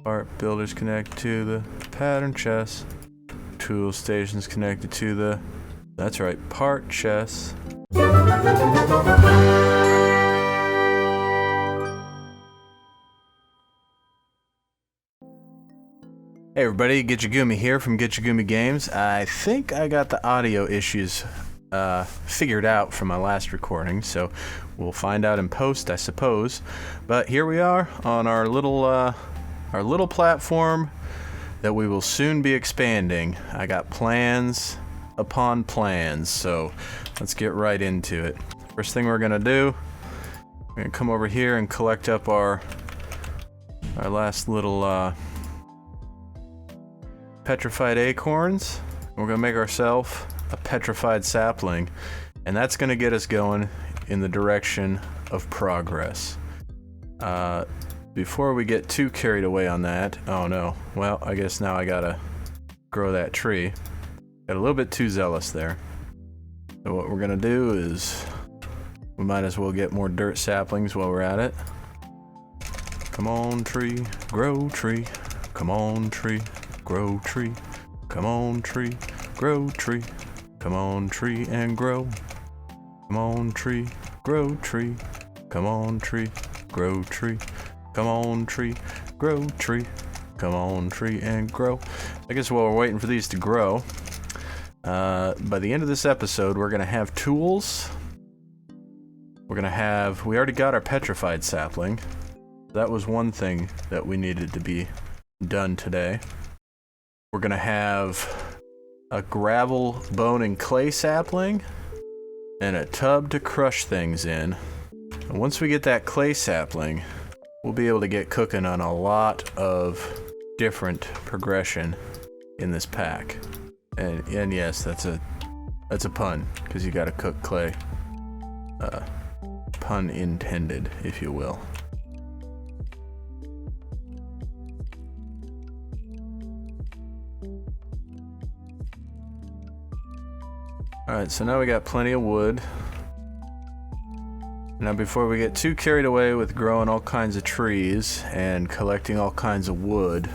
Part builders connected to the pattern chest. Tool stations connected to the... That's right, part chest. Hey everybody, Gitchagumi here from Gitchagumi Games. I think I got the audio issues figured out from my last recording, so we'll find out in post, I suppose. But here we are on our little platform that we will soon be expanding. I got plans upon plans, so let's get right into it. First thing we're gonna do, we're gonna come over here and collect up our last little petrified acorns. We're gonna make ourselves a petrified sapling, and that's gonna get us going in the direction of progress. Before we get too carried away on that, oh no, well, I guess now I gotta grow that tree. Got a little bit too zealous there. So what we're gonna do is, we might as well get more dirt saplings while we're at it. Come on tree, grow tree, come on tree, grow tree, come on tree, grow tree, come on tree and grow. Come on tree, grow tree, come on tree, grow tree, come on tree, grow tree, come on tree and grow. I guess while we're waiting for these to grow, by the end of this episode we're gonna have tools. We already got our petrified sapling. That was one thing that we needed to be done today. We're gonna have a gravel, bone, and clay sapling, and a tub to crush things in. And once we get that clay sapling, we'll be able to get cooking on a lot of different progression in this pack. And yes, that's a pun, because you gotta cook clay. Pun intended, if you will. Alright, so now we got plenty of wood. Now before we get too carried away with growing all kinds of trees and collecting all kinds of wood,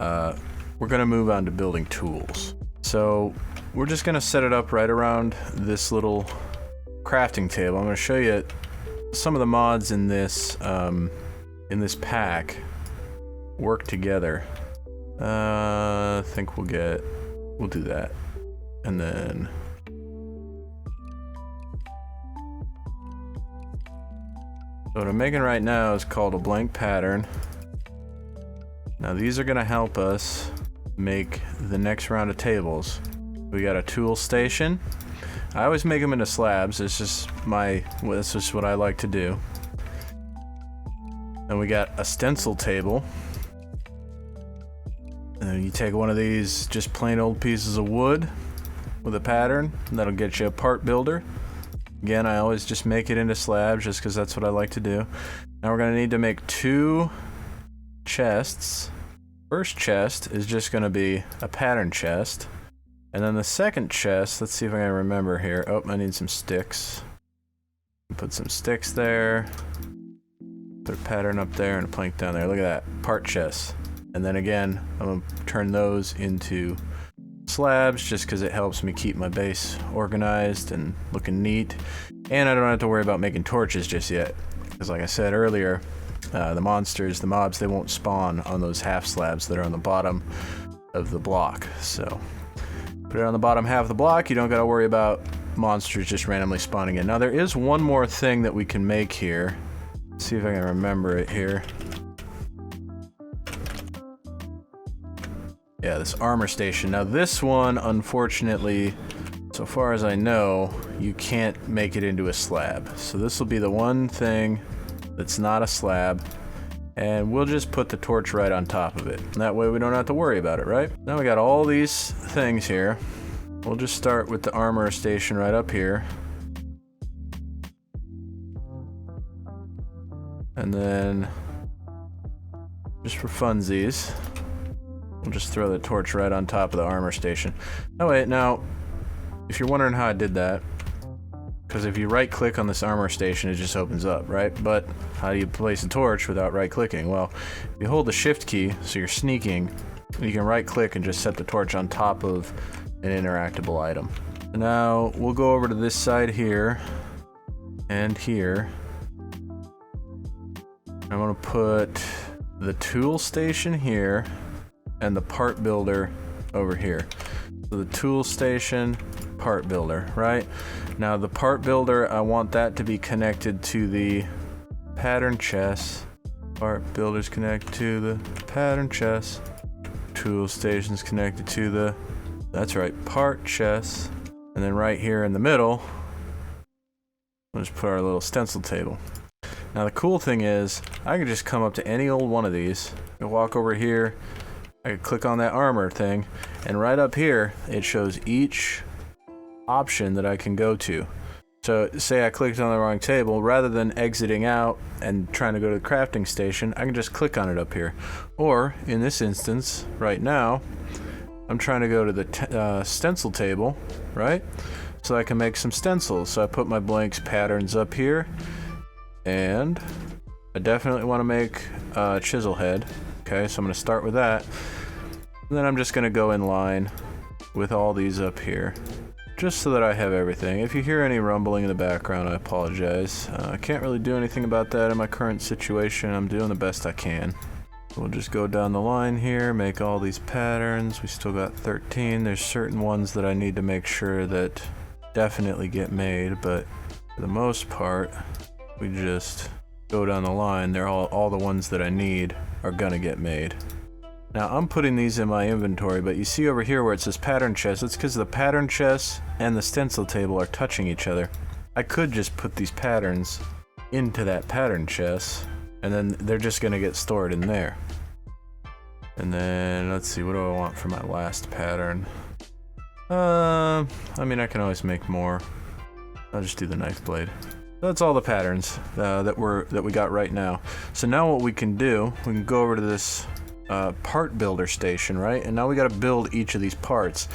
we're gonna move on to building tools. So we're just gonna set it up right around this little crafting table. I'm gonna show you some of the mods in this pack work together. I think we'll do that. And then so what I'm making right now is called a blank pattern. Now these are gonna help us make the next round of tables. We got a tool station. I always make them into slabs. That's just what I like to do. And we got a stencil table. And then you take one of these just plain old pieces of wood with a pattern, and that'll get you a part builder. Again, I always just make it into slabs just because that's what I like to do. Now we're going to need to make 2 chests. First chest is just going to be a pattern chest. And then the second chest, let's see if I can remember here. Oh, I need some sticks. Put some sticks there. Put a pattern up there and a plank down there. Look at that. Part chests. And then again, I'm going to turn those into slabs just because it helps me keep my base organized and looking neat. And I don't have to worry about making torches just yet. Because like I said earlier, the mobs, they won't spawn on those half slabs that are on the bottom of the block. So put it on the bottom half of the block, you don't gotta worry about monsters just randomly spawning in. Now there is one more thing that we can make here. Let's see if I can remember it here. Yeah, this armor station. Now this one, unfortunately, so far as I know, you can't make it into a slab. So this will be the one thing that's not a slab, and we'll just put the torch right on top of it. And that way we don't have to worry about it, right? Now we got all these things here. We'll just start with the armor station right up here. And then, just for funsies, we'll just throw the torch right on top of the armor station. Oh wait, now, if you're wondering how I did that, Because if you right click on this armor station, it just opens up, right? But how do you place a torch without right clicking? Well, if you hold the shift key, so you're sneaking, you can right click and just set the torch on top of an interactable item. Now we'll go over to this side here and here. I'm gonna put the tool station here and the part builder over here. So the tool station, part builder, right? Now the part builder, I want that to be connected to the pattern chest. Part builders connect to the pattern chest. Tool stations connected to the, that's right, part chest. And then right here in the middle, we'll just put our little stencil table. Now the cool thing is, I can just come up to any old one of these, I walk over here, I can click on that armor thing, and right up here, it shows each option that I can go to. So say I clicked on the wrong table, rather than exiting out and trying to go to the crafting station, I can just click on it up here. Or, in this instance, right now, I'm trying to go to the stencil table, right? So I can make some stencils. So I put my blanks patterns up here, and I definitely want to make a chisel head. Okay, so I'm going to start with that. And then I'm just going to go in line with all these up here, just so that I have everything. If you hear any rumbling in the background, I apologize. I can't really do anything about that in my current situation. I'm doing the best I can. We'll just go down the line here, make all these patterns. We still got 13. There's certain ones that I need to make sure that definitely get made, but for the most part, we just go down the line. They're all the ones that I need are gonna get made. Now I'm putting these in my inventory, but you see over here where it says pattern chest, it's because the pattern chest and the stencil table are touching each other. I could just put these patterns into that pattern chest, and then they're just gonna get stored in there. And then, let's see, what do I want for my last pattern? I mean, I can always make more. I'll just do the knife blade. That's all the patterns that we got right now. So now what we can do, we can go over to this part builder station, right? And now we got to build each of these parts.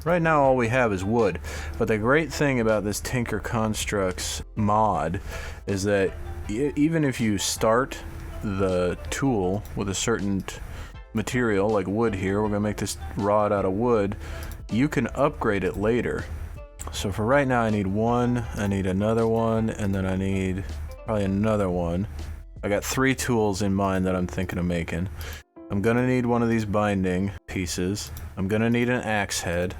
Right now all we have is wood, but the great thing about this Tinker Constructs mod is that even if you start the tool with a certain material like wood here, we're gonna make this rod out of wood, you can upgrade it later. So for right now I need one, I need another one, and then I need probably another one. I got 3 tools in mind that I'm thinking of making. I'm gonna need one of these binding pieces. I'm gonna need an axe head.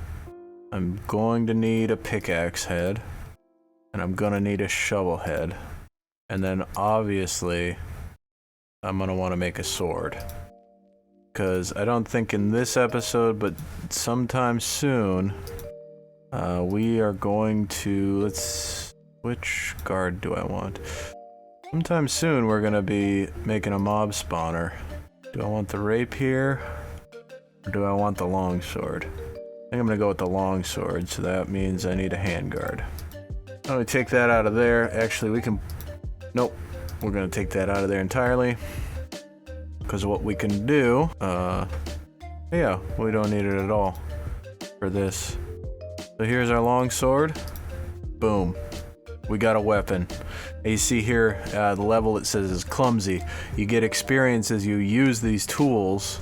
I'm going to need a pickaxe head. And I'm gonna need a shovel head. And then obviously, I'm gonna wanna make a sword. Because I don't think in this episode, but sometime soon, we are going to, which guard do I want? Sometime soon we're gonna be making a mob spawner. Do I want the rapier, or do I want the longsword? I think I'm gonna go with the longsword, so that means I need a handguard. I'm gonna take that out of there. Actually, we can, nope, we're gonna take that out of there entirely. Because what we can do, yeah, we don't need it at all for this. So here's our longsword. Boom. We got a weapon. And you see here, the level it says is clumsy. You get experience as you use these tools,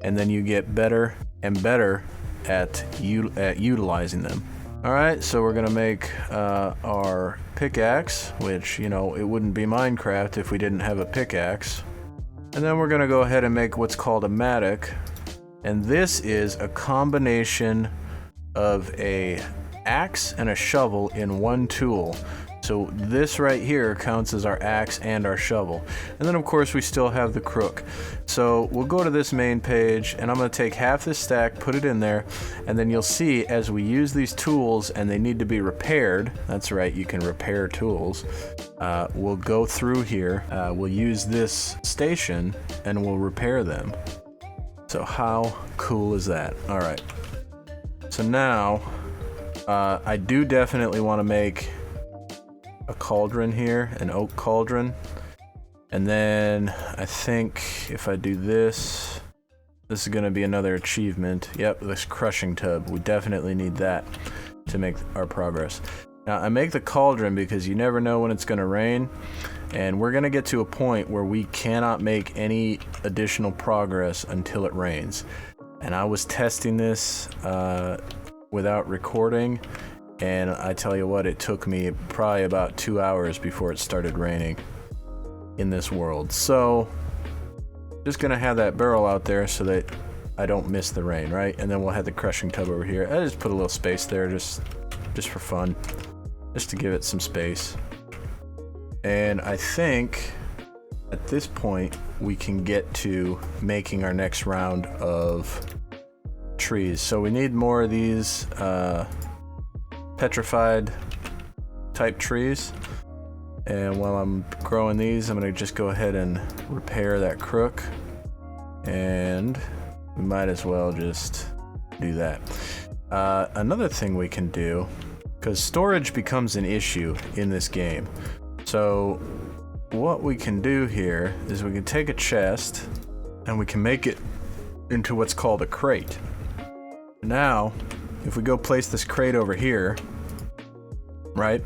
and then you get better and better at utilizing them. Alright, so we're gonna make our pickaxe, which, you know, it wouldn't be Minecraft if we didn't have a pickaxe. And then we're gonna go ahead and make what's called a mattock. And this is a combination of a axe and a shovel in one tool. So this right here counts as our axe and our shovel. And then of course we still have the crook. So we'll go to this main page, and I'm going to take half this stack, put it in there, and then you'll see as we use these tools and they need to be repaired, that's right, you can repair tools, we'll go through here, we'll use this station and we'll repair them. So how cool is that? Alright, so now I do definitely want to make a cauldron here, an oak cauldron. And then I think if I do this, this is going to be another achievement. Yep, this crushing tub. We definitely need that to make our progress. Now, I make the cauldron because you never know when it's going to rain, and we're going to get to a point where we cannot make any additional progress until it rains. And I was testing this without recording, and I tell you what, it took me probably about 2 hours before it started raining in this world. So, just going to have that barrel out there so that I don't miss the rain, right? And then we'll have the crushing tub over here. I just put a little space there just for fun. Just to give it some space. And I think at this point we can get to making our next round of trees. So we need more of these petrified type trees. And while I'm growing these, I'm gonna just go ahead and repair that crook. And we might as well just do that. Another thing we can do, because storage becomes an issue in this game. So what we can do here is we can take a chest and we can make it into what's called a crate. Now, if we go place this crate over here, right,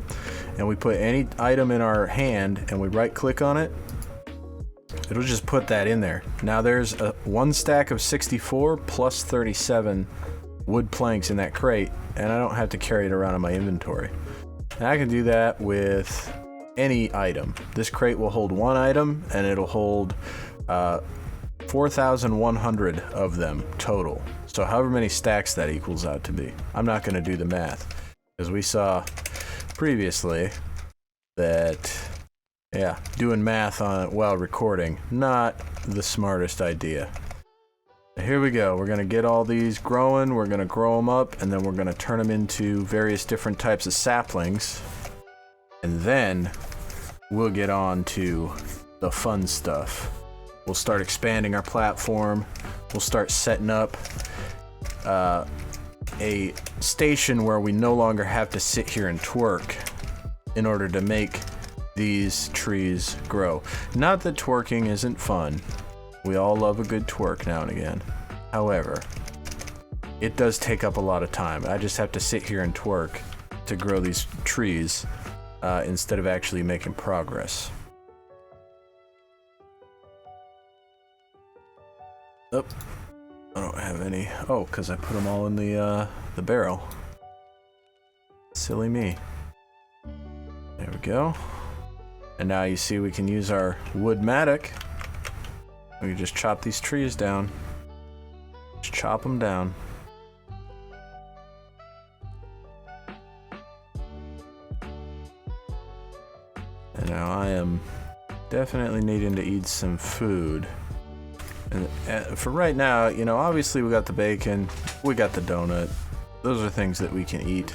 and we put any item in our hand and we right click on it, it'll just put that in there. Now there's one stack of 64 plus 37 wood planks in that crate, and I don't have to carry it around in my inventory. And I can do that with any item. This crate will hold one item, and it'll hold 4,100 of them total. So however many stacks that equals out to be. I'm not going to do the math, because we saw previously that, yeah, doing math on it while recording, not the smartest idea. Here we go. We're going to get all these growing. We're going to grow them up, and then we're going to turn them into various different types of saplings. And then we'll get on to the fun stuff. We'll start expanding our platform. We'll start setting up a station where we no longer have to sit here and twerk in order to make these trees grow. Not that twerking isn't fun. We all love a good twerk now and again. However, it does take up a lot of time. I just have to sit here and twerk to grow these trees instead of actually making progress. Oh, I don't have any. Oh, because I put them all in the barrel. Silly me. There we go. And now you see we can use our wood-matic. We can just chop these trees down. Just chop them down. And now I am definitely needing to eat some food. And for right now, you know, obviously we got the bacon, we got the donut. Those are things that we can eat.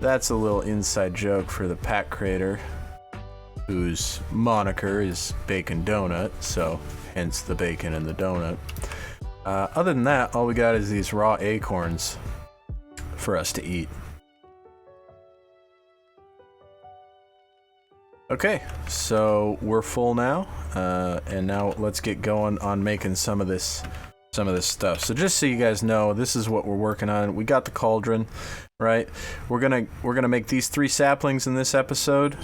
That's a little inside joke for the pack creator, whose moniker is Bacon Donut, so hence the bacon and the donut. Other than that, all we got is these raw acorns for us to eat. Okay, so we're full now, and now let's get going on making some of this stuff. So just so you guys know, this is what we're working on. We got the cauldron, right? We're gonna make these 3 saplings in this episode.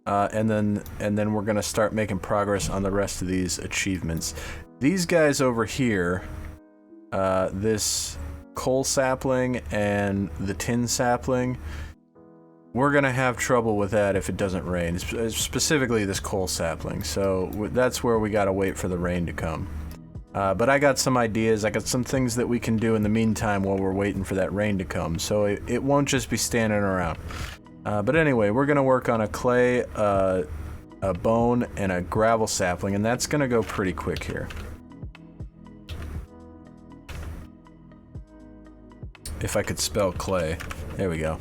And then we're gonna start making progress on the rest of these achievements. These guys over here, this coal sapling and the tin sapling, we're gonna have trouble with that if it doesn't rain. Specifically this coal sapling. So that's where we gotta wait for the rain to come. But I got some ideas. I got some things that we can do in the meantime while we're waiting for that rain to come. So it won't just be standing around. But anyway, we're going to work on a clay, a bone, and a gravel sapling, and that's going to go pretty quick here. If I could spell clay. There we go.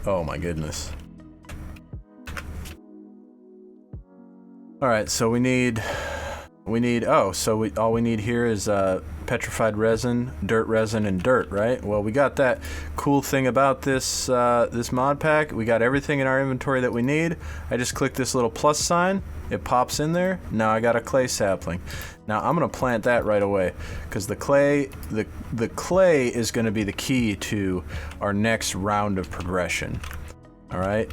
Oh my goodness. Alright, so we need, all we need here is petrified resin, and dirt, right? Well, we got that. Cool thing about this mod pack, we got everything in our inventory that we need. I just click this little plus sign, it pops in there. Now I got a clay sapling. Now I'm gonna plant that right away because the clay is gonna be the key to our next round of progression. All right.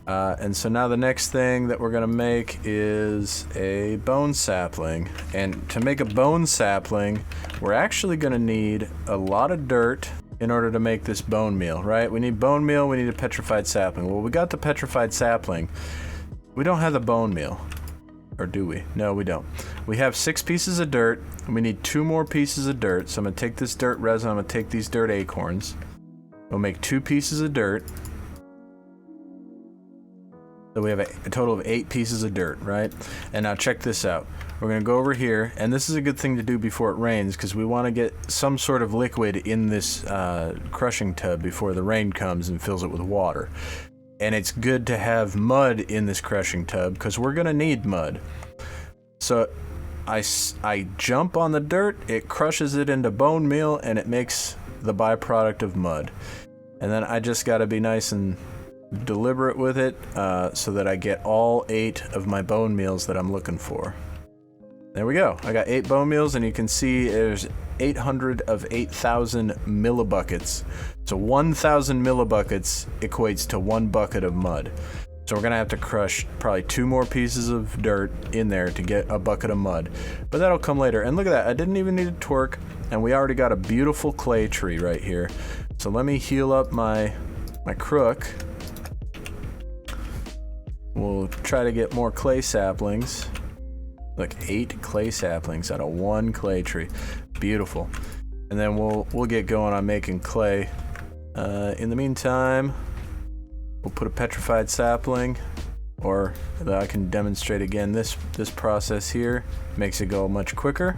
And so now the next thing that we're gonna make is a bone sapling. And to make a bone sapling, we're actually gonna need a lot of dirt in order to make this bone meal, right? We need bone meal, we need a petrified sapling. Well, we got the petrified sapling. We don't have the bone meal. Or do we? No, we don't. We have 6 pieces of dirt, and we need 2 more pieces of dirt. So I'm gonna take this dirt resin, I'm gonna take these dirt acorns. We'll make 2 pieces of dirt. So we have a total of 8 pieces of dirt, right? And now check this out. We're gonna go over here, and this is a good thing to do before it rains because we wanna get some sort of liquid in this crushing tub before the rain comes and fills it with water. And it's good to have mud in this crushing tub because we're gonna need mud. So I jump on the dirt, it crushes it into bone meal, and it makes the byproduct of mud. And then I just gotta be nice and deliberate with it so that I get all 8 of my bone meals that I'm looking for. There we go. I got 8 bone meals, and you can see there's 800 of 8,000 millibuckets. So 1,000 millibuckets equates to 1 bucket of mud. So we're gonna have to crush probably 2 more pieces of dirt in there to get a bucket of mud. But that'll come later. And look at that, I didn't even need a torque, and we already got a beautiful clay tree right here. So let me heal up my crook. We'll try to get more clay saplings. Look, 8 clay saplings out of 1 clay tree. Beautiful. And then we'll get going on making clay. In the meantime, we'll put a petrified sapling, or I can demonstrate again this process here. Makes it go much quicker.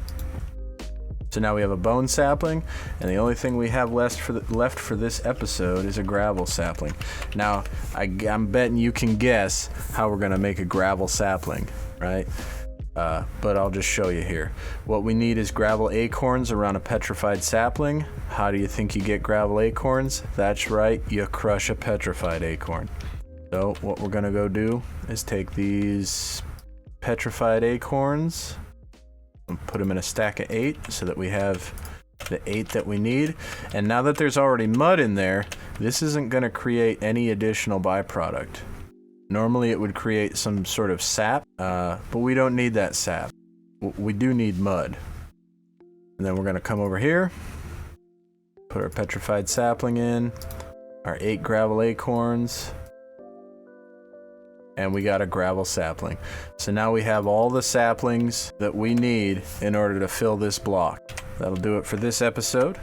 So now we have a bone sapling, and the only thing we have left for this episode is a gravel sapling. Now, I'm betting you can guess how we're gonna make a gravel sapling, right? But I'll just show you here. What we need is gravel acorns around a petrified sapling. How do you think you get gravel acorns? That's right, you crush a petrified acorn. So what we're gonna go do is take these petrified acorns and put them in a stack of 8 so that we have the 8 that we need. And now that there's already mud in there, this isn't gonna create any additional byproduct. Normally it would create some sort of sap, but we don't need that sap. We do need mud. And then we're gonna come over here, put our petrified sapling in, our 8 gravel acorns, and we got a gravel sapling. So now we have all the saplings that we need in order to fill this block. That'll do it for this episode.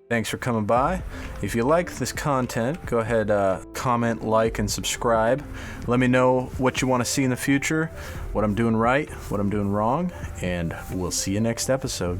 Thanks for coming by. If you like this content, go ahead, comment, like, and subscribe. Let me know what you want to see in the future, what I'm doing right, what I'm doing wrong, and we'll see you next episode.